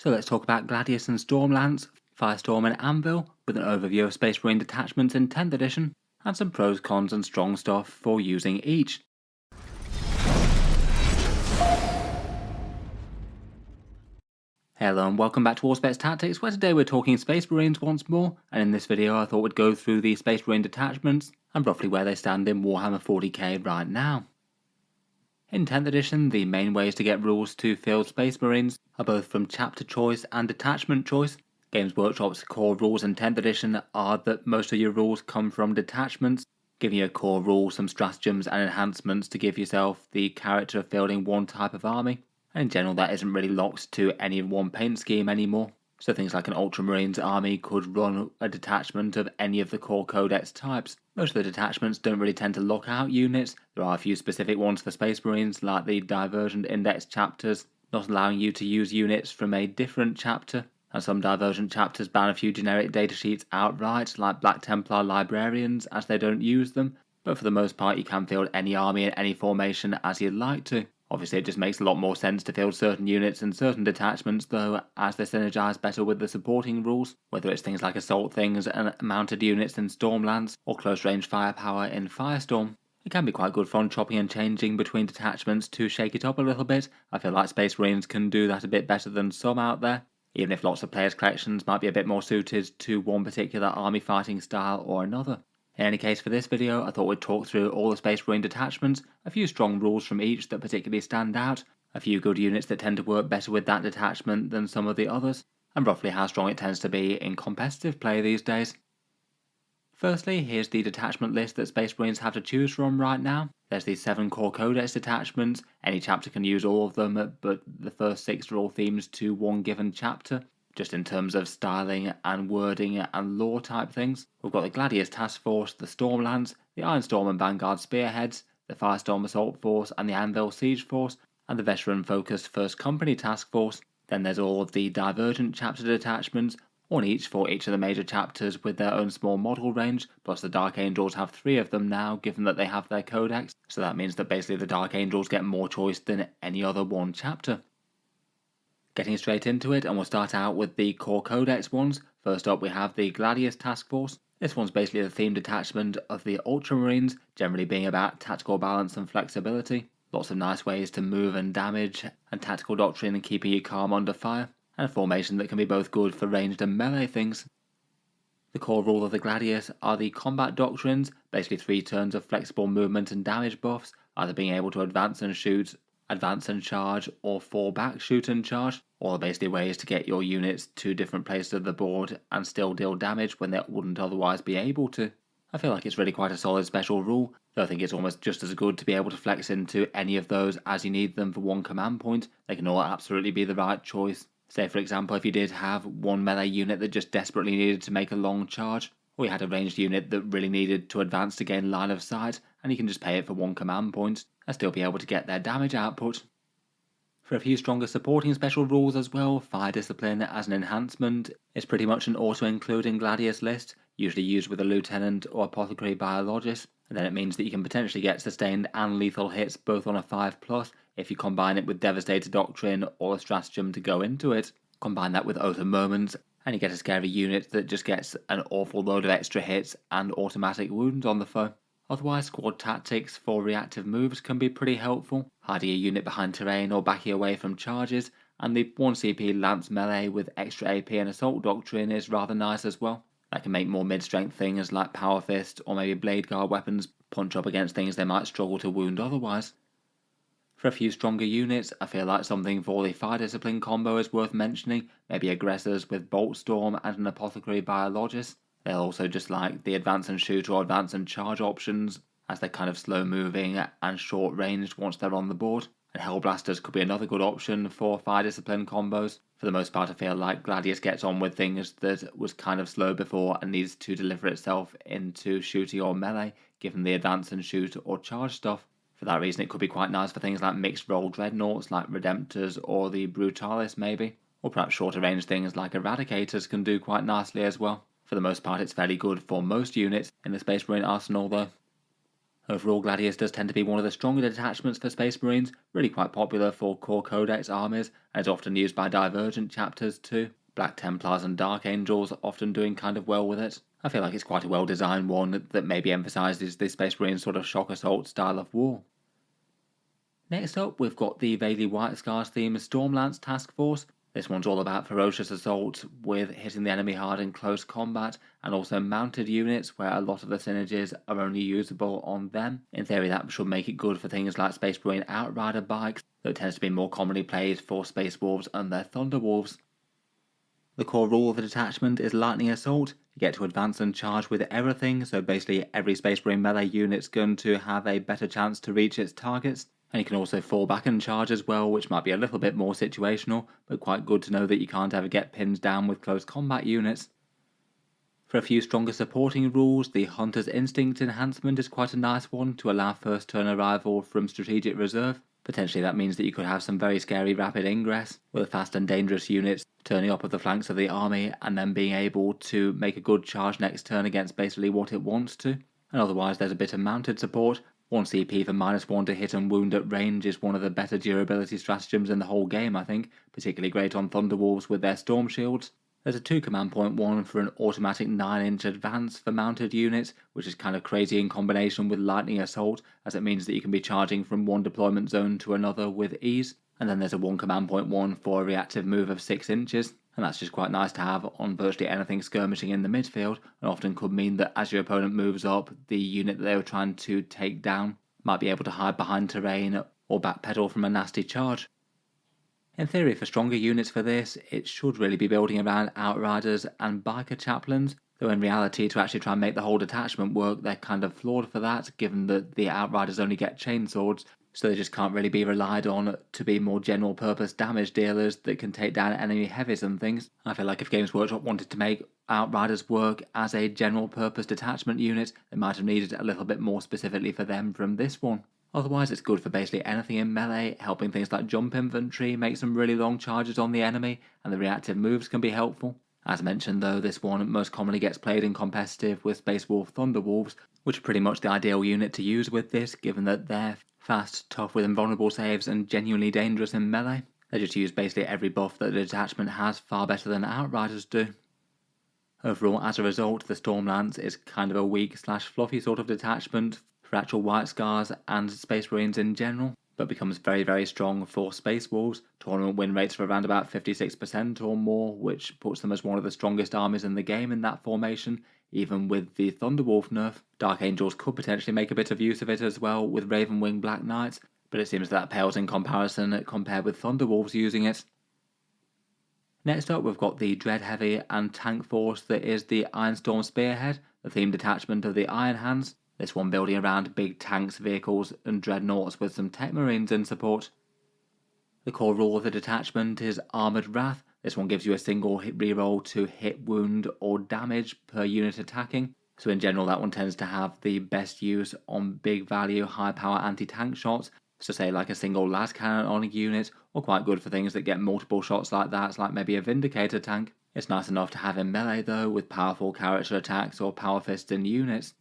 So let's talk about Gladius and Stormlance, Firestorm and Anvil, with an overview of Space Marine detachments in 10th edition, and some pros, cons and strong stuff for using each. Hello and welcome back to Auspex Tactics, where today we're talking Space Marines once more, and in this video I thought we'd go through the Space Marine detachments and roughly where they stand in Warhammer 40k right now. In 10th edition, the main ways to get rules to field Space Marines are both from chapter choice and detachment choice. Games Workshop's core rules in 10th edition are that most of your rules come from detachments, giving you a core rule, some stratagems and enhancements to give yourself the character of fielding one type of army, and in general that isn't really locked to any one paint scheme anymore. So things like an Ultramarines army could run a detachment of any of the core codex types. Most of the detachments don't really tend to lock out units. There are a few specific ones for Space Marines, like the Divergent Index chapters, not allowing you to use units from a different chapter, and some Divergent chapters ban a few generic datasheets outright, like Black Templar Librarians, as they don't use them, but for the most part you can field any army in any formation as you'd like to. Obviously it just makes a lot more sense to field certain units and certain detachments though, as they synergise better with the supporting rules, whether it's things like assault things and mounted units in Stormlance, or close range firepower in Firestorm. It can be quite good fun chopping and changing between detachments to shake it up a little bit. I feel like Space Marines can do that a bit better than some out there, even if lots of players' collections might be a bit more suited to one particular army fighting style or another. In any case, for this video, I thought we'd talk through all the Space Marine detachments, a few strong rules from each that particularly stand out, a few good units that tend to work better with that detachment than some of the others, and roughly how strong it tends to be in competitive play these days. Firstly, here's the detachment list that Space Marines have to choose from right now. There's the 7 core codex detachments. Any chapter can use all of them, but the first 6 are all themed to one given chapter, just in terms of styling and wording and lore type things. We've got the Gladius Task Force, the Stormlance, the Ironstorm and Vanguard Spearheads, the Firestorm Assault Force and the Anvil Siege Force, and the veteran-focused First Company Task Force. Then there's all of the Divergent chapter detachments, one each for each of the major chapters with their own small model range, plus the Dark Angels have 3 of them now given that they have their codex, so that means that basically the Dark Angels get more choice than any other one chapter. Getting straight into it, and we'll start out with the core codex ones. First up we have the Gladius Task Force. This one's basically the themed detachment of the Ultramarines, generally being about tactical balance and flexibility. Lots of nice ways to move and damage, and tactical doctrine and keeping you calm under fire, and a formation that can be both good for ranged and melee things. The core rule of the Gladius are the combat doctrines, basically 3 turns of flexible movement and damage buffs, either being able to advance and shoot, advance and charge, or fall back, shoot and charge. All are basically ways to get your units to different places of the board and still deal damage when they wouldn't otherwise be able to. I feel like it's really quite a solid special rule, though I think it's almost just as good to be able to flex into any of those as you need them for one command point. They can all absolutely be the right choice. Say for example if you did have one melee unit that just desperately needed to make a long charge, or you had a ranged unit that really needed to advance to gain line of sight, and you can just pay it for one command point and still be able to get their damage output. For a few stronger supporting special rules as well, Fire Discipline as an enhancement is pretty much an auto-include in Gladius list, usually used with a Lieutenant or Apothecary Biologist, and then it means that you can potentially get sustained and lethal hits both on a 5+ if you combine it with Devastator Doctrine or a stratagem to go into it. Combine that with Oath of Moments, and you get a scary unit that just gets an awful load of extra hits and automatic wounds on the foe. Otherwise, squad tactics for reactive moves can be pretty helpful, hiding a unit behind terrain or backing away from charges, and the 1 CP Lance melee with extra AP and Assault Doctrine is rather nice as well. That can make more mid-strength things like Power Fist or maybe Blade Guard weapons punch up against things they might struggle to wound otherwise. For a few stronger units, I feel like something for the Fire Discipline combo is worth mentioning, maybe Aggressors with Bolt Storm and an Apothecary Biologist. They'll also just like the advance and shoot or advance and charge options, as they're kind of slow moving and short ranged once they're on the board. And Hellblasters could be another good option for Fire Discipline combos. For the most part I feel like Gladius gets on with things that was kind of slow before and needs to deliver itself into shooting or melee, given the advance and shoot or charge stuff. For that reason it could be quite nice for things like mixed role dreadnoughts like Redemptors or the Brutalis maybe, or perhaps shorter range things like Eradicators can do quite nicely as well. For the most part it's fairly good for most units in the Space Marine arsenal though. Overall, Gladius does tend to be one of the stronger detachments for Space Marines, really quite popular for core Codex armies, and is often used by divergent chapters too. Black Templars and Dark Angels often doing kind of well with it. I feel like it's quite a well designed one that maybe emphasises the Space Marine sort of shock assault style of war. Next up, we've got the vaguely White Scars themed Stormlance Task Force. This one's all about ferocious assault with hitting the enemy hard in close combat, and also mounted units where a lot of the synergies are only usable on them. In theory, that should make it good for things like Space Marine Outrider bikes, though it tends to be more commonly played for Space Wolves and their Thunder Wolves. The core rule of the detachment is Lightning Assault. You get to advance and charge with everything, so basically every Space Marine melee unit's going to have a better chance to reach its targets. And you can also fall back and charge as well, which might be a little bit more situational, but quite good to know that you can't ever get pinned down with close combat units. For a few stronger supporting rules, the Hunter's Instinct enhancement is quite a nice one to allow first turn arrival from strategic reserve. Potentially that means that you could have some very scary rapid ingress, with fast and dangerous units turning up at the flanks of the army and then being able to make a good charge next turn against basically what it wants to. And otherwise there's a bit of mounted support. 1 CP for -1 to hit and wound at range is one of the better durability stratagems in the whole game, I think, particularly great on Thunderwolves with their Storm Shields. There's a 2 command point one for an automatic 9-inch advance for mounted units, which is kind of crazy in combination with Lightning Assault, as it means that you can be charging from one deployment zone to another with ease. And then there's a 1 command point one for a reactive move of 6 inches, and that's just quite nice to have on virtually anything skirmishing in the midfield, and often could mean that as your opponent moves up, the unit that they were trying to take down might be able to hide behind terrain or backpedal from a nasty charge. In theory, for stronger units for this, it should really be building around Outriders and Biker Chaplains, though in reality, to actually try and make the whole detachment work, they're kind of flawed for that, given that the Outriders only get chainswords, so they just can't really be relied on to be more general purpose damage dealers that can take down enemy heavies and things. I feel like if Games Workshop wanted to make Outriders work as a general purpose detachment unit, they might have needed a little bit more specifically for them from this one. Otherwise, it's good for basically anything in melee, helping things like jump infantry make some really long charges on the enemy, and the reactive moves can be helpful. As mentioned though, this one most commonly gets played in competitive with Space Wolf Thunderwolves, which are pretty much the ideal unit to use with this, given that they're fast, tough with invulnerable saves, and genuinely dangerous in melee. They just use basically every buff that the detachment has far better than Outriders do. Overall, as a result, the Stormlance is kind of a weak/fluffy sort of detachment for actual White Scars and Space Marines in general, but becomes very, very strong for Space Wolves. Tournament win rates of around about 56% or more, which puts them as one of the strongest armies in the game in that formation, even with the Thunderwolf nerf. Dark Angels could potentially make a bit of use of it as well with Ravenwing Black Knights, but it seems that pales in comparison compared with Thunderwolves using it. Next up, we've got the Dread Heavy and Tank Force that is the Ironstorm Spearhead, the themed detachment of the Iron Hands. This one building around big tanks, vehicles, and dreadnoughts with some tech marines in support. The core rule of the detachment is Armoured Wrath. This one gives you a single hit reroll to hit, wound, or damage per unit attacking. So in general, that one tends to have the best use on big value, high power anti-tank shots. So say like a single las cannon on a unit, or quite good for things that get multiple shots like that, like maybe a Vindicator tank. It's nice enough to have in melee though, with powerful character attacks or power fists in units.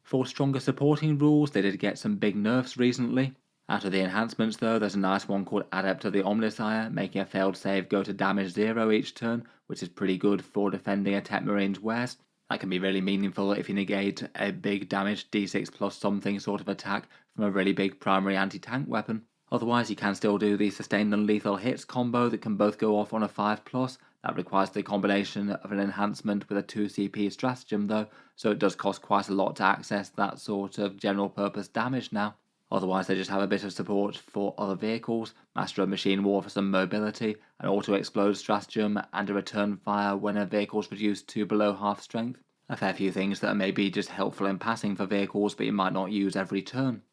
For stronger supporting rules, they did get some big nerfs recently. Out of the enhancements though, there's a nice one called Adept of the Omnissiah, making a failed save go to damage 0 each turn, which is pretty good for defending a Tech Marine's wares. That can be really meaningful if you negate a big damage d6 plus something sort of attack from a really big primary anti-tank weapon. Otherwise, you can still do the sustained and lethal hits combo that can both go off on a 5+. That requires the combination of an enhancement with a 2 CP stratagem though, so it does cost quite a lot to access that sort of general purpose damage now. Otherwise, they just have a bit of support for other vehicles, Master of Machine War for some mobility, an auto-explode stratagem, and a return fire when a vehicle's reduced to below half strength. A fair few things that are maybe just helpful in passing for vehicles, but you might not use every turn.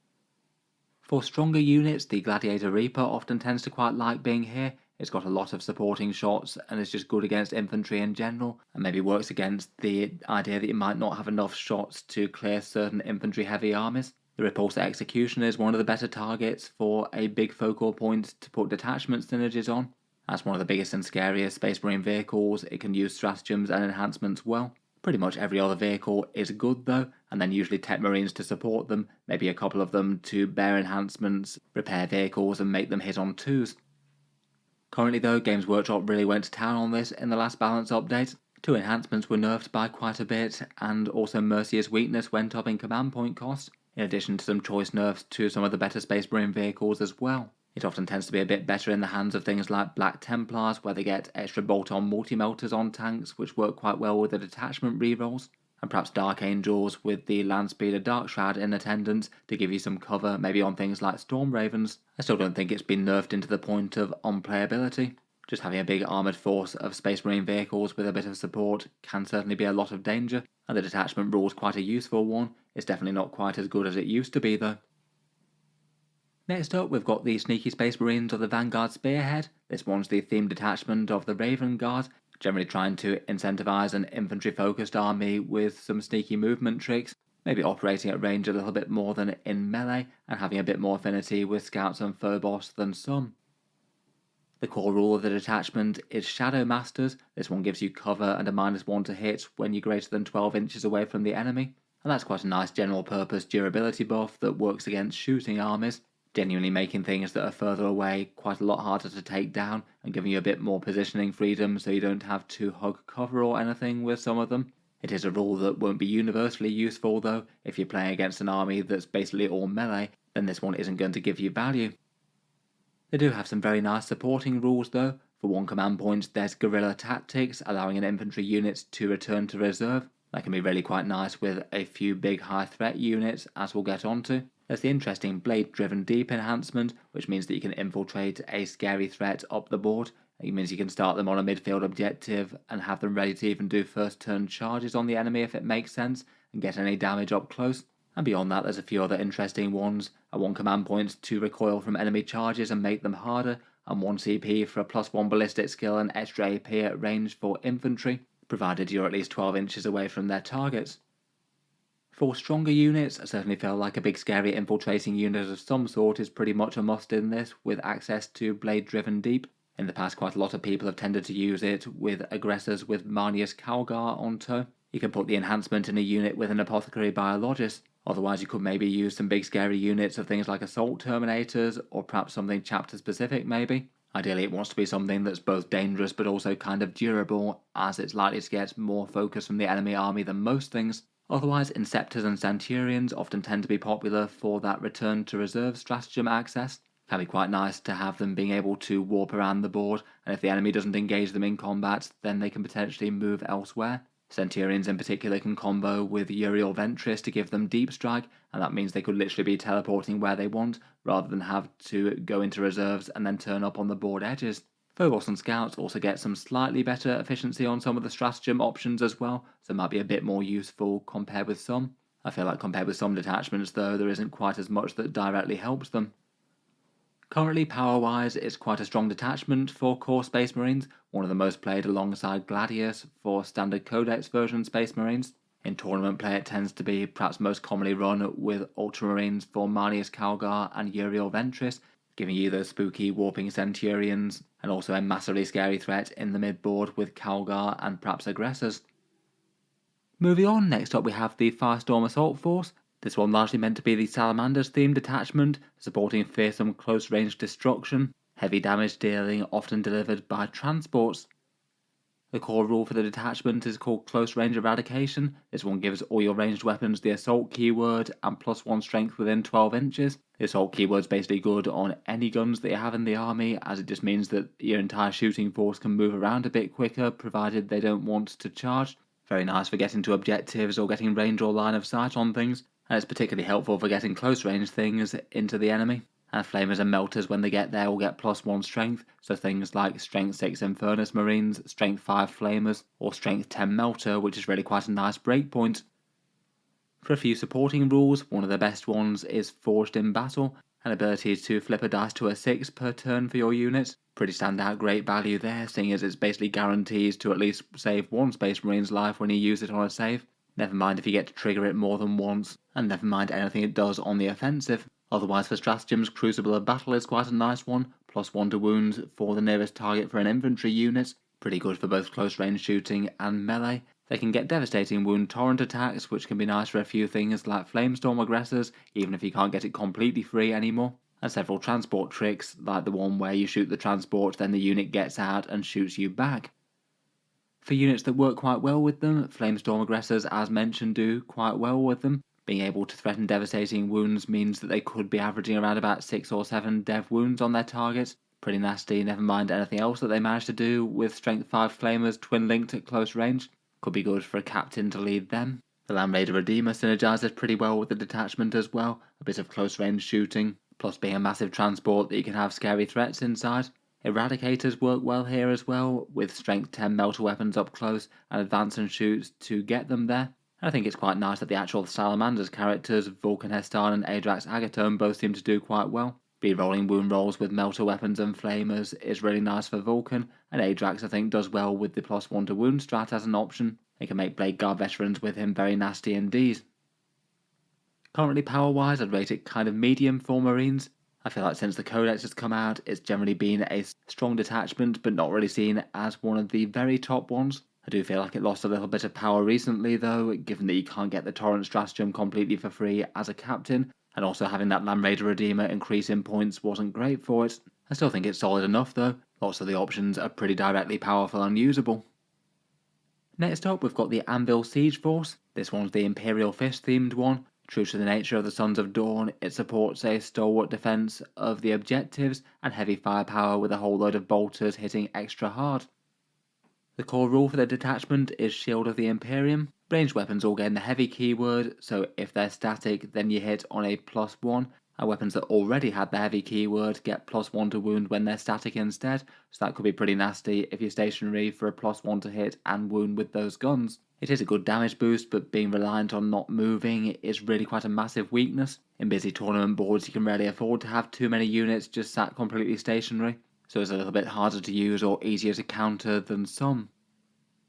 For stronger units, the Gladiator Reaper often tends to quite like being here. It's got a lot of supporting shots and is just good against infantry in general, and maybe works against the idea that you might not have enough shots to clear certain infantry heavy armies. The Repulsor Executioner is one of the better targets for a big focal point to put detachment synergies on. As one of the biggest and scariest Space Marine vehicles, it can use stratagems and enhancements well. Pretty much every other vehicle is good though, and then usually tech marines to support them, maybe a couple of them to bear enhancements, repair vehicles and make them hit on 2s. Currently though, Games Workshop really went to town on this in the last balance update. 2 enhancements were nerfed by quite a bit, and also Mercier's weakness went up in command point cost, in addition to some choice nerfs to some of the better Space Marine vehicles as well. It often tends to be a bit better in the hands of things like Black Templars, where they get extra bolt-on multi-melters on tanks, which work quite well with the detachment rerolls, and perhaps Dark Angels with the Landspeeder Dark Shroud in attendance to give you some cover, maybe on things like Storm Ravens. I still don't think it's been nerfed into the point of unplayability. Just having a big armoured force of Space Marine vehicles with a bit of support can certainly be a lot of danger, and the detachment rule is quite a useful one. It's definitely not quite as good as it used to be though. Next up, we've got the Sneaky Space Marines of the Vanguard Spearhead. This one's the themed detachment of the Raven Guard, generally trying to incentivise an infantry-focused army with some sneaky movement tricks, maybe operating at range a little bit more than in melee, and having a bit more affinity with scouts and phobos than some. The core rule of the detachment is Shadow Masters. This one gives you cover and a -1 to hit when you're greater than 12 inches away from the enemy, and that's quite a nice general purpose durability buff that works against shooting armies, genuinely making things that are further away quite a lot harder to take down and giving you a bit more positioning freedom so you don't have to hug cover or anything with some of them. It is a rule that won't be universally useful though. If you're playing against an army that's basically all melee, then this one isn't going to give you value. They do have some very nice supporting rules though. For 1 command point there's Guerrilla Tactics, allowing an infantry unit to return to reserve. That can be really quite nice with a few big high threat units, as we'll get onto. There's the interesting Blade Driven Deep enhancement, which means that you can infiltrate a scary threat up the board. It means you can start them on a midfield objective and have them ready to even do first turn charges on the enemy if it makes sense, and get any damage up close. And beyond that there's a few other interesting ones. A 1 command point to recoil from enemy charges and make them harder, and 1 CP for a +1 ballistic skill and extra AP at range for infantry, provided you're at least 12 inches away from their targets. For stronger units, I certainly feel like a big scary infiltrating unit of some sort is pretty much a must in this, with access to Blade Driven Deep. In the past quite a lot of people have tended to use it with aggressors with Marnius Calgar on tow. You can put the enhancement in a unit with an Apothecary Biologist. Otherwise you could maybe use some big scary units of things like Assault Terminators, or perhaps something chapter specific maybe. Ideally it wants to be something that's both dangerous but also kind of durable, as it's likely to get more focus from the enemy army than most things. Otherwise, Inceptors and Centurions often tend to be popular for that return to reserve stratagem access. It can be quite nice to have them being able to warp around the board, and if the enemy doesn't engage them in combat, then they can potentially move elsewhere. Centurions in particular can combo with Uriel Ventris to give them deep strike, and that means they could literally be teleporting where they want, rather than have to go into reserves and then turn up on the board edges. Phobos and Scouts also get some slightly better efficiency on some of the stratagem options as well, so might be a bit more useful compared with some. I feel like compared with some detachments though, there isn't quite as much that directly helps them. Currently, power-wise, it's quite a strong detachment for core Space Marines, one of the most played alongside Gladius for standard Codex version Space Marines. In tournament play it tends to be perhaps most commonly run with Ultramarines for Marnius Calgar and Uriel Ventris, giving you those spooky warping Centurions, and also a massively scary threat in the mid-board with Calgar and perhaps aggressors. Moving on, next up we have the Firestorm Assault Force. This one largely meant to be the Salamanders themed detachment, supporting fearsome close range destruction, heavy damage dealing often delivered by transports. The core rule for the detachment is called Close Range Eradication. This one gives all your ranged weapons the Assault keyword and +1 strength within 12 inches. The Assault keyword's basically good on any guns that you have in the army, as it just means that your entire shooting force can move around a bit quicker, provided they don't want to charge. Very nice for getting to objectives or getting range or line of sight on things, and it's particularly helpful for getting close range things into the enemy. And Flamers and Melters, when they get there, will get +1 strength, so things like Strength 6 Infernus Marines, Strength 5 Flamers, or Strength 10 Melter, which is really quite a nice breakpoint. For a few supporting rules, one of the best ones is Forged in Battle, an ability to flip a dice to a 6 per turn for your units. Pretty standout great value there, seeing as it's basically guarantees to at least save 1 Space Marine's life when you use it on a save. Never mind if you get to trigger it more than once, and never mind anything it does on the offensive. Otherwise for stratagems, Crucible of Battle is quite a nice one, +1 to wounds for the nearest target for an infantry unit, pretty good for both close range shooting and melee. They can get devastating wound torrent attacks, which can be nice for a few things like Flamestorm aggressors, even if you can't get it completely free anymore, and several transport tricks, like the one where you shoot the transport, then the unit gets out and shoots you back. For units that work quite well with them, Flamestorm aggressors, as mentioned, do quite well with them. Being able to threaten devastating wounds means that they could be averaging around about 6 or 7 dev wounds on their targets. Pretty nasty, never mind anything else that they manage to do with Strength 5 Flamers twin linked at close range. Could be good for a captain to lead them. The Land Raider Redeemer synergizes pretty well with the detachment as well, a bit of close range shooting, plus being a massive transport that you can have scary threats inside. Eradicators work well here as well, with strength 10 melter weapons up close and advance and shoots to get them there. And I think it's quite nice that the actual Salamanders characters, Vulcan Hestan and Adrax Agatone, both seem to do quite well. Re-rolling wound rolls with melter weapons and flamers is really nice for Vulcan, and Adrax I think does well with the +1 to wound strat as an option. It can make Blade Guard veterans with him very nasty indeed. Currently power wise I'd rate it kind of medium for Marines. I feel like since the Codex has come out, it's generally been a strong detachment, but not really seen as one of the very top ones. I do feel like it lost a little bit of power recently though, given that you can't get the Torrent Stratagem completely for free as a captain, and also having that Land Raider Redeemer increase in points wasn't great for it. I still think it's solid enough though, lots of the options are pretty directly powerful and usable. Next up we've got the Anvil Siege Force. This one's the Imperial Fist themed one. True to the nature of the Sons of Dawn, it supports a stalwart defense of the objectives and heavy firepower with a whole load of bolters hitting extra hard. The core rule for the detachment is Shield of the Imperium. Ranged weapons all gain the heavy keyword, so if they're static then you hit on a +1, and weapons that already had the heavy keyword get +1 to wound when they're static instead, so that could be pretty nasty if you're stationary for a +1 to hit and wound with those guns. It is a good damage boost, but being reliant on not moving is really quite a massive weakness. In busy tournament boards you can rarely afford to have too many units just sat completely stationary, so it's a little bit harder to use or easier to counter than some.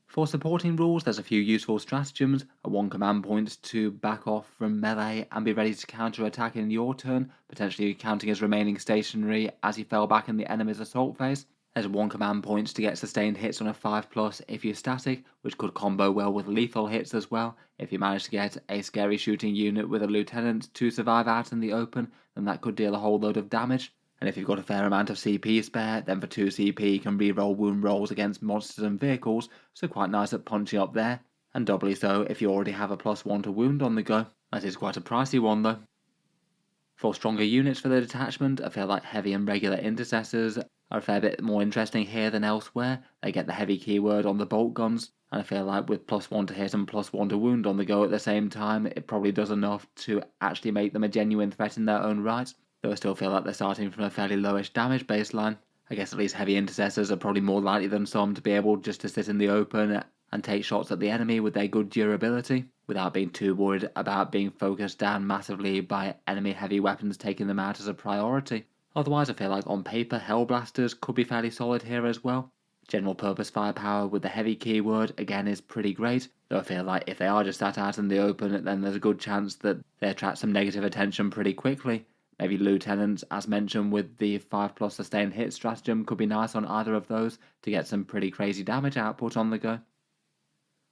For supporting rules there's a few useful stratagems, a 1 command point to back off from melee and be ready to counter attack in your turn, potentially counting as remaining stationary as you fell back in the enemy's assault phase. There's 1 command point to get sustained hits on a 5+ if you're static, which could combo well with lethal hits as well. If you manage to get a scary shooting unit with a lieutenant to survive out in the open, then that could deal a whole load of damage. And if you've got a fair amount of CP spare, then for 2 CP you can reroll wound rolls against monsters and vehicles, so quite nice at punching up there. And doubly so if you already have a +1 to wound on the go. That is quite a pricey one though. For stronger units for the detachment, I feel like heavy and regular intercessors are a fair bit more interesting here than elsewhere. They get the heavy keyword on the bolt guns, and I feel like with +1 to hit and +1 to wound on the go at the same time, it probably does enough to actually make them a genuine threat in their own right, though I still feel like they're starting from a fairly lowish damage baseline. I guess at least heavy intercessors are probably more likely than some to be able just to sit in the open and take shots at the enemy with their good durability, without being too worried about being focused down massively by enemy heavy weapons taking them out as a priority. Otherwise I feel like on paper Hellblasters could be fairly solid here as well. General purpose firepower with the heavy keyword again is pretty great, though I feel like if they are just sat out in the open then there's a good chance that they attract some negative attention pretty quickly. Maybe lieutenants, as mentioned with the 5+ sustained hit stratagem, could be nice on either of those to get some pretty crazy damage output on the go.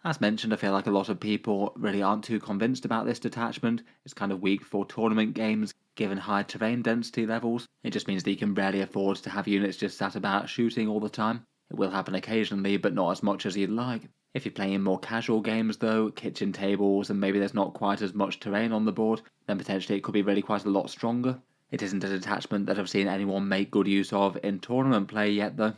As mentioned, I feel like a lot of people really aren't too convinced about this detachment. It's kind of weak for tournament games, given high terrain density levels. It just means that you can rarely afford to have units just sat about shooting all the time. It will happen occasionally, but not as much as you'd like. If you're playing more casual games though, kitchen tables, and maybe there's not quite as much terrain on the board, then potentially it could be really quite a lot stronger. It isn't a detachment that I've seen anyone make good use of in tournament play yet though.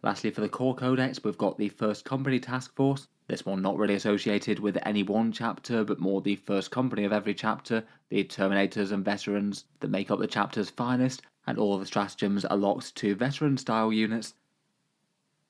Lastly, for the core codex, we've got the First Company Task Force. This one not really associated with any one chapter, but more the first company of every chapter, the Terminators and Veterans that make up the chapter's finest, and all the stratagems are locked to veteran-style units.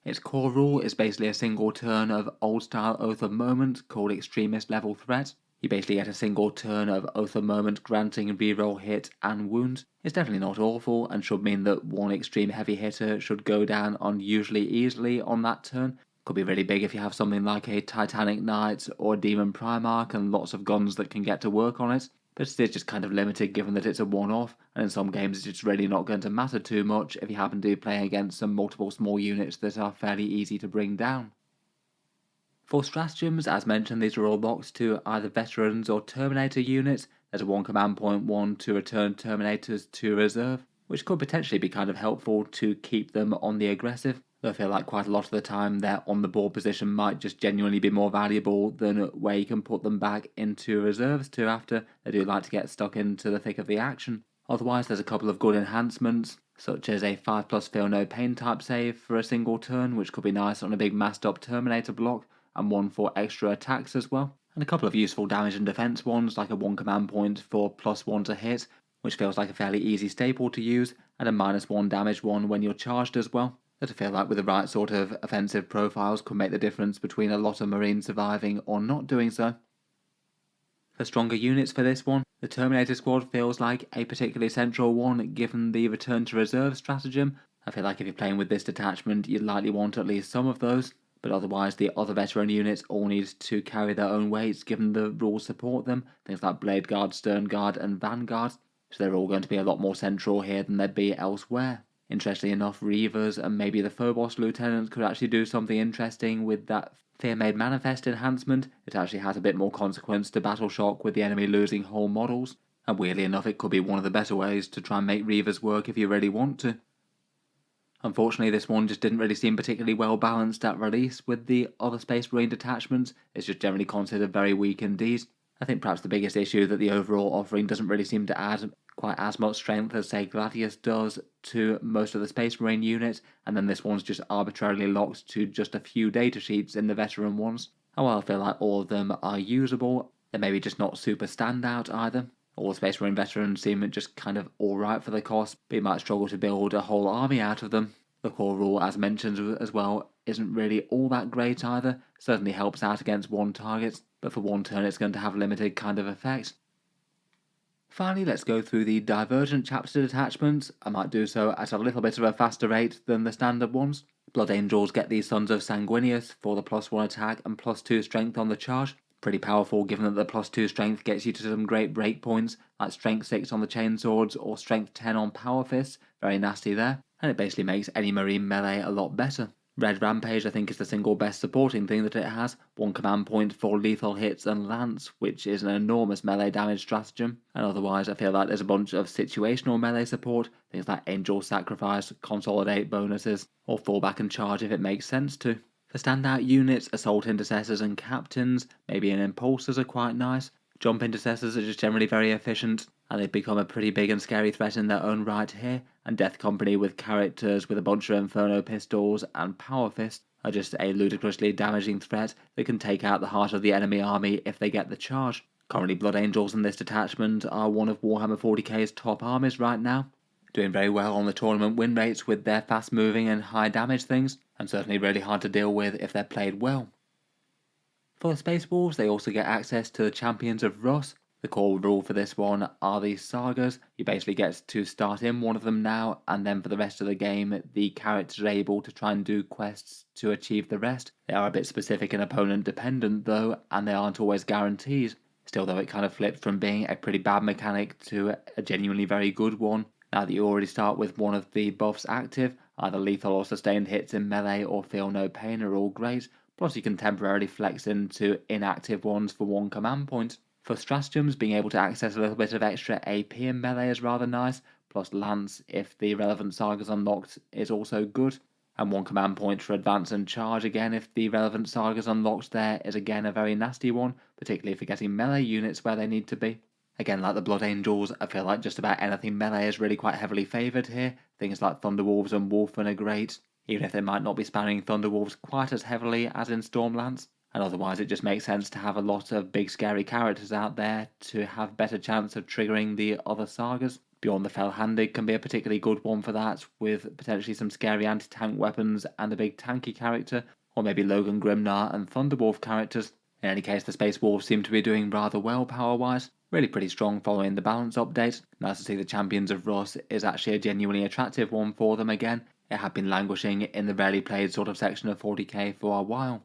Its core rule is basically a single turn of old-style Oath of Moment called Extremist Level Threat. You basically get a single turn of Oath of Moment granting reroll hit and wound. It's definitely not awful and should mean that one extreme heavy hitter should go down unusually easily on that turn. Could be really big if you have something like a Titanic Knight or a Demon Primarch and lots of guns that can get to work on it. But it is just kind of limited given that it's a one-off, and in some games it's just really not going to matter too much if you happen to be playing against some multiple small units that are fairly easy to bring down. For stratagems, as mentioned, these are all locked to either veterans or Terminator units. There's a 1 command point 1 to return Terminators to reserve, which could potentially be kind of helpful to keep them on the aggressive. Though I feel like quite a lot of the time their on the board position might just genuinely be more valuable than where you can put them back into reserves to after. They do like to get stuck into the thick of the action. Otherwise, there's a couple of good enhancements, such as a 5+ feel no pain type save for a single turn, which could be nice on a big massed up Terminator block, and 1 for extra attacks as well. And a couple of useful damage and defense ones, like a 1 command point for +1 to hit, which feels like a fairly easy staple to use, and a -1 damage one when you're charged as well. That I feel like with the right sort of offensive profiles could make the difference between a lot of Marines surviving or not doing so. For stronger units for this one, the Terminator squad feels like a particularly central one given the return to reserve stratagem. I feel like if you're playing with this detachment, you'd likely want at least some of those, but otherwise the other veteran units all need to carry their own weights given the rules support them, things like Blade Guard, Stern Guard and Vanguard, so they're all going to be a lot more central here than they'd be elsewhere. Interestingly enough, Reavers and maybe the Phobos Lieutenants could actually do something interesting with that Fear Made Manifest enhancement. It actually has a bit more consequence to battle shock with the enemy losing whole models, and weirdly enough it could be one of the better ways to try and make Reavers work if you really want to. Unfortunately, this one just didn't really seem particularly well balanced at release with the other Space Marine detachments. It's just generally considered very weak indeed. I think perhaps the biggest issue that the overall offering doesn't really seem to add quite as much strength as, say, Gladius does to most of the Space Marine units, and then this one's just arbitrarily locked to just a few datasheets in the veteran ones. And while I feel like all of them are usable, they're maybe just not super standout either. All Space Marine veterans seem just kind of alright for the cost, but you might struggle to build a whole army out of them. The core rule, as mentioned as well, isn't really all that great either. Certainly helps out against one target, but for one turn it's going to have limited kind of effect. Finally, let's go through the Divergent chapter detachments. I might do so at a little bit of a faster rate than the standard ones. Blood Angels get the Sons of Sanguinius for the +1 attack and +2 strength on the charge. Pretty powerful given that the +2 strength gets you to some great breakpoints, like strength 6 on the chainswords or strength 10 on power fists. Very nasty there, and it basically makes any marine melee a lot better. Red Rampage I think is the single best supporting thing that it has, 1 command point for lethal hits and lance, which is an enormous melee damage stratagem, and otherwise I feel like there's a bunch of situational melee support, things like Angel Sacrifice, Consolidate bonuses, or fall back and charge if it makes sense to. For standout units, Assault Intercessors and Captains, maybe an Impulsors are quite nice. Jump Intercessors are just generally very efficient, and they've become a pretty big and scary threat in their own right here, and Death Company with characters with a bunch of Inferno Pistols and Power Fist are just a ludicrously damaging threat that can take out the heart of the enemy army if they get the charge. Currently Blood Angels in this detachment are one of Warhammer 40k's top armies right now, doing very well on the tournament win rates with their fast moving and high damage things, and certainly really hard to deal with if they're played well. For the Space Wolves, they also get access to the Champions of Russ. The core rule for this one are the sagas. You basically get to start in one of them now, and then for the rest of the game, the characters are able to try and do quests to achieve the rest. They are a bit specific and opponent dependent though, and they aren't always guarantees. Still though, it kind of flipped from being a pretty bad mechanic to a genuinely very good one. Now that you already start with one of the buffs active, either lethal or sustained hits in melee or feel no pain are all great, plus you can temporarily flex into inactive ones for 1 command point. For stratagems, being able to access a little bit of extra AP in melee is rather nice, plus lance if the relevant saga is unlocked is also good, and 1 command point for advance and charge again if the relevant saga is unlocked there is again a very nasty one, particularly for getting melee units where they need to be. Again, like the Blood Angels, I feel like just about anything melee is really quite heavily favoured here. Things like Thunderwolves and Wolfen are great, even if they might not be spamming Thunderwolves quite as heavily as in Stormlance, and otherwise it just makes sense to have a lot of big scary characters out there to have better chance of triggering the other sagas. Beyond the Fell-Handed can be a particularly good one for that, with potentially some scary anti-tank weapons and a big tanky character, or maybe Logan Grimnar and Thunderwolf characters. In any case, the Space Wolves seem to be doing rather well power-wise. Really pretty strong following the balance update. Nice to see the Champions of Russ is actually a genuinely attractive one for them again. It had been languishing in the rarely played sort of section of 40k for a while.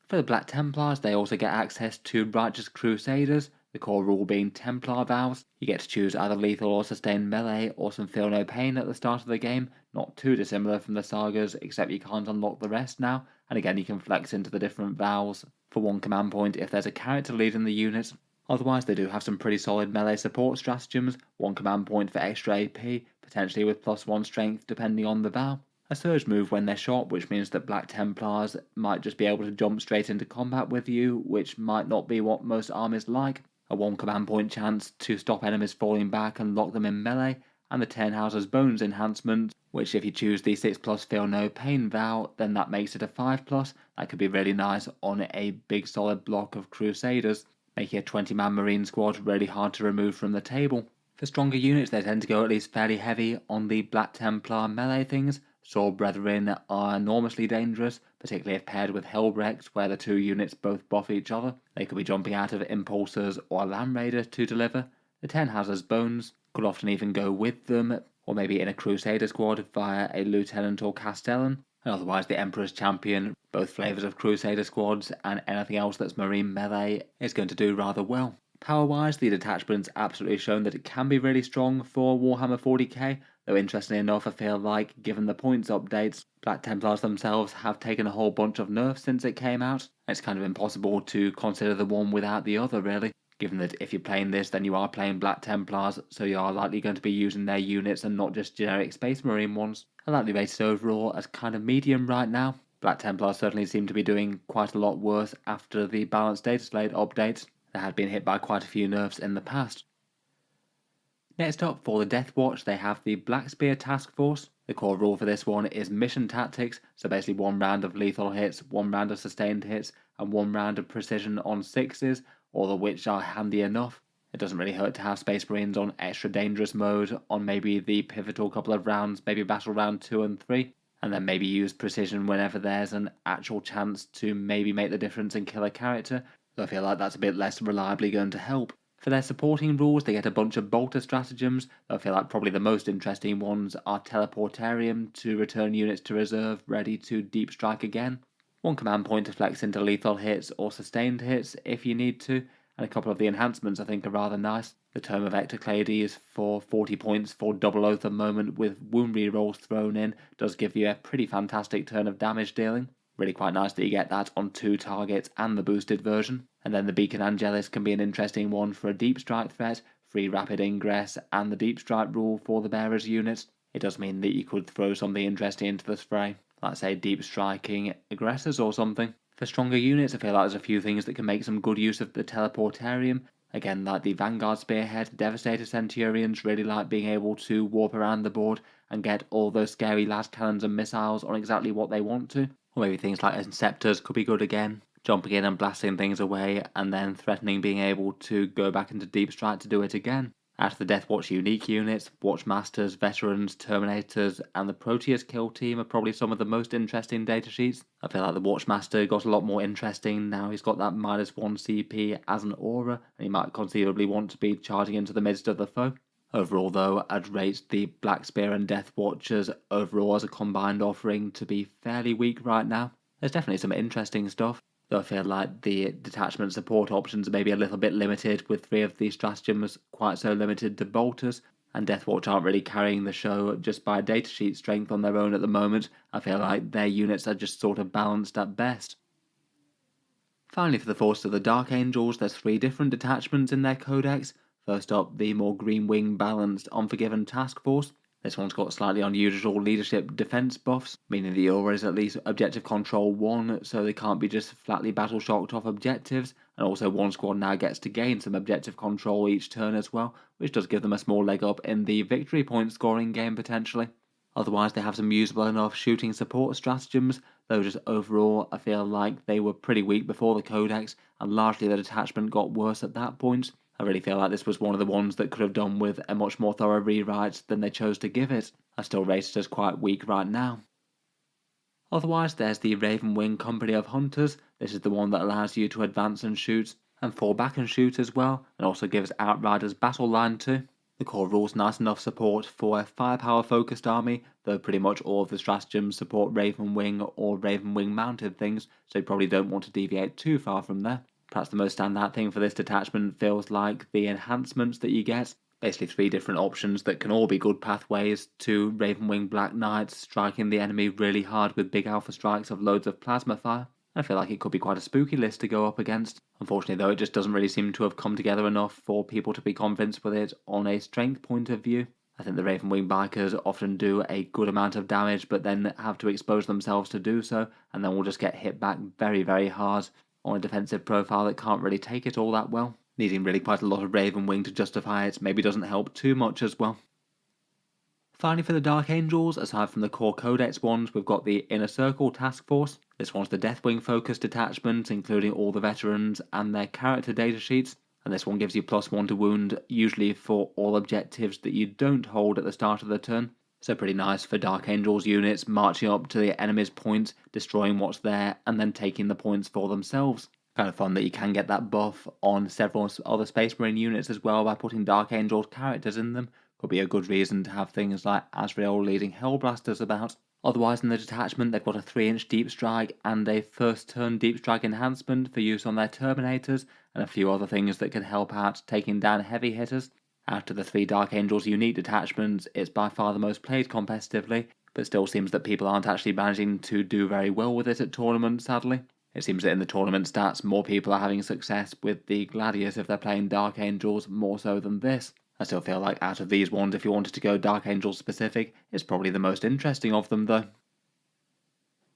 For the Black Templars, they also get access to Righteous Crusaders. the core rule being Templar vows. You get to choose either lethal or sustained melee or some feel no pain at the start of the game, not too dissimilar from the sagas, except you can't unlock the rest now, and again you can flex into the different vows for 1 command point if there's a character leading the unit. Otherwise they do have some pretty solid melee support stratagems, 1 command point for extra AP, potentially with +1 strength depending on the vow. A surge move when they're shot, which means that Black Templars might just be able to jump straight into combat with you, which might not be what most armies like. A 1 command point chance to stop enemies falling back and lock them in melee, and the 10 Houses Bones enhancement, which if you choose the 6+ Feel No Pain vow, then that makes it a 5+. That could be really nice on a big solid block of Crusaders, making a 20-man Marine squad really hard to remove from the table. For stronger units, they tend to go at least fairly heavy on the Black Templar melee things. Sword Brethren are enormously dangerous, particularly if paired with Hellwrecked, where the 2 units both buff each other. They could be jumping out of Impulsors or a Land Raider to deliver. The 10 Houses Bones could often even go with them, or maybe in a Crusader squad via a Lieutenant or Castellan. And otherwise the Emperor's Champion, both flavours of Crusader squads and anything else that's Marine melee, is going to do rather well. Power-wise, the Detachment's absolutely shown that it can be really strong for Warhammer 40k, though interestingly enough I feel like, given the points updates, Black Templars themselves have taken a whole bunch of nerfs since it came out. It's kind of impossible to consider the one without the other really, given that if you're playing this then you are playing Black Templars, so you are likely going to be using their units and not just generic Space Marine ones. I likely rated overall as kind of medium right now. Black Templars certainly seem to be doing quite a lot worse after the Balanced Data Slate update. They had been hit by quite a few nerfs in the past. Next up, for the Death Watch, they have the Black Spear Task Force. The core rule for this one is mission tactics, so basically 1 round of lethal hits, 1 round of sustained hits, and 1 round of precision on 6s, all of which are handy enough. It doesn't really hurt to have Space Marines on extra dangerous mode on maybe the pivotal couple of rounds, maybe battle round 2 and 3, and then maybe use precision whenever there's an actual chance to maybe make the difference and kill a character. So I feel like that's a bit less reliably going to help. For their supporting rules, they get a bunch of bolter stratagems, though I feel like probably the most interesting ones are Teleportarium to return units to reserve ready to deep strike again, 1 command point to flex into lethal hits or sustained hits if you need to, and a couple of the enhancements I think are rather nice. The Tome of Ectoclades for 40 points for double oath a moment with wound rerolls thrown in does give you a pretty fantastic turn of damage dealing. Really quite nice that you get that on 2 targets and the boosted version. And then the Beacon Angelus can be an interesting one for a deep strike threat, free rapid ingress, and the deep strike rule for the bearer's unit. It does mean that you could throw something interesting into the fray, like say deep striking aggressors or something. For stronger units, I feel like there's a few things that can make some good use of the Teleportarium. Again, like the Vanguard Spearhead, Devastator Centurions really like being able to warp around the board and get all those scary las cannons and missiles on exactly what they want to. Or maybe things like Inceptors could be good again, jumping in and blasting things away and then threatening being able to go back into deep strike to do it again. Out of the Death Watch unique units, Watchmasters, Veterans, Terminators, and the Proteus kill team are probably some of the most interesting datasheets. I feel like the Watchmaster got a lot more interesting now he's got that -1 CP as an aura, and he might conceivably want to be charging into the midst of the foe. Overall though, I'd rate the Black Spear and Death Watchers overall as a combined offering to be fairly weak right now. There's definitely some interesting stuff, though I feel like the detachment support options are maybe a little bit limited, with 3 of these stratagems quite so limited to bolters, and Death Watch aren't really carrying the show just by datasheet strength on their own at the moment. I feel like their units are just sort of balanced at best. Finally, for the Force of the Dark Angels, there's 3 different detachments in their codex. First up, the more green wing balanced Unforgiven Task Force. This one's got slightly unusual leadership defense buffs, meaning the aura is at least objective control 1, so they can't be just flatly battle shocked off objectives, and also one squad now gets to gain some objective control each turn as well, which does give them a small leg up in the victory point scoring game potentially. Otherwise they have some usable enough shooting support stratagems, though just overall I feel like they were pretty weak before the codex, and largely the detachment got worse at that point. I really feel like this was one of the ones that could have done with a much more thorough rewrite than they chose to give it. I still rate it as quite weak right now. Otherwise, there's the Raven Wing Company of Hunters. This is the one that allows you to advance and shoot, and fall back and shoot as well, and also gives Outriders battle line too. The core rule's nice enough support for a firepower focused army, though pretty much all of the stratagems support Raven Wing or Raven Wing mounted things, so you probably don't want to deviate too far from there. Perhaps the most standout thing for this detachment feels like the enhancements that you get. Basically 3 different options that can all be good pathways to Ravenwing Black Knights, striking the enemy really hard with big alpha strikes of loads of plasma fire. I feel like it could be quite a spooky list to go up against. Unfortunately though, it just doesn't really seem to have come together enough for people to be convinced with it on a strength point of view. I think the Ravenwing bikers often do a good amount of damage, but then have to expose themselves to do so, and then will just get hit back very, very hard on a defensive profile that can't really take it all that well. Needing really quite a lot of Ravenwing to justify it maybe doesn't help too much as well. Finally, for the Dark Angels, aside from the core Codex ones, we've got the Inner Circle Task Force. This one's the Deathwing focused detachment, including all the veterans and their character datasheets. And this one gives you +1 to wound, usually for all objectives that you don't hold at the start of the turn. So pretty nice for Dark Angels units marching up to the enemy's point, destroying what's there, and then taking the points for themselves. Kind of fun that you can get that buff on several other Space Marine units as well by putting Dark Angels characters in them. Could be a good reason to have things like Azrael leading Hellblasters about. Otherwise in the detachment they've got a 3-inch deep strike and a first turn deep strike enhancement for use on their Terminators, and a few other things that can help out taking down heavy hitters. Out of the 3 Dark Angels unique detachments, it's by far the most played competitively, but still seems that people aren't actually managing to do very well with it at tournaments, sadly. It seems that in the tournament stats, more people are having success with the Gladius if they're playing Dark Angels more so than this. I still feel like out of these ones, if you wanted to go Dark Angel specific, it's probably the most interesting of them though.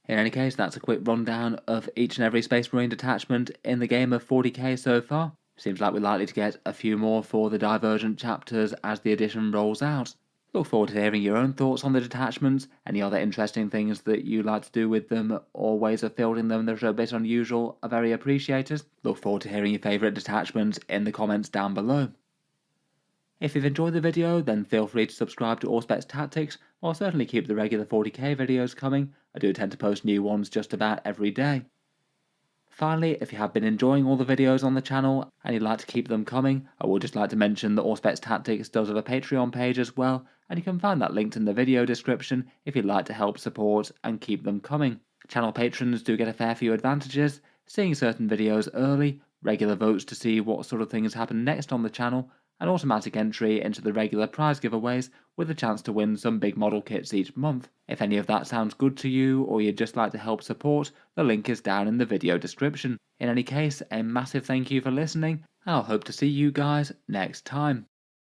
In any case, that's a quick rundown of each and every Space Marine detachment in the game of 40k so far. Seems like we're likely to get a few more for the Divergent chapters as the edition rolls out. Look forward to hearing your own thoughts on the detachments, any other interesting things that you like to do with them, or ways of fielding them that are a bit unusual are very appreciated. Look forward to hearing your favourite detachments in the comments down below. If you've enjoyed the video, then feel free to subscribe to Auspex Tactics. I'll certainly keep the regular 40k videos coming. I do tend to post new ones just about every day. Finally, if you have been enjoying all the videos on the channel and you'd like to keep them coming, I would just like to mention that Auspex Tactics does have a Patreon page as well, and you can find that linked in the video description if you'd like to help support and keep them coming. Channel patrons do get a fair few advantages, seeing certain videos early, regular votes to see what sort of things happen next on the channel, and automatic entry into the regular prize giveaways with a chance to win some big model kits each month. If any of that sounds good to you or you'd just like to help support, the link is down in the video description. In any case, a massive thank you for listening, and I'll hope to see you guys next time.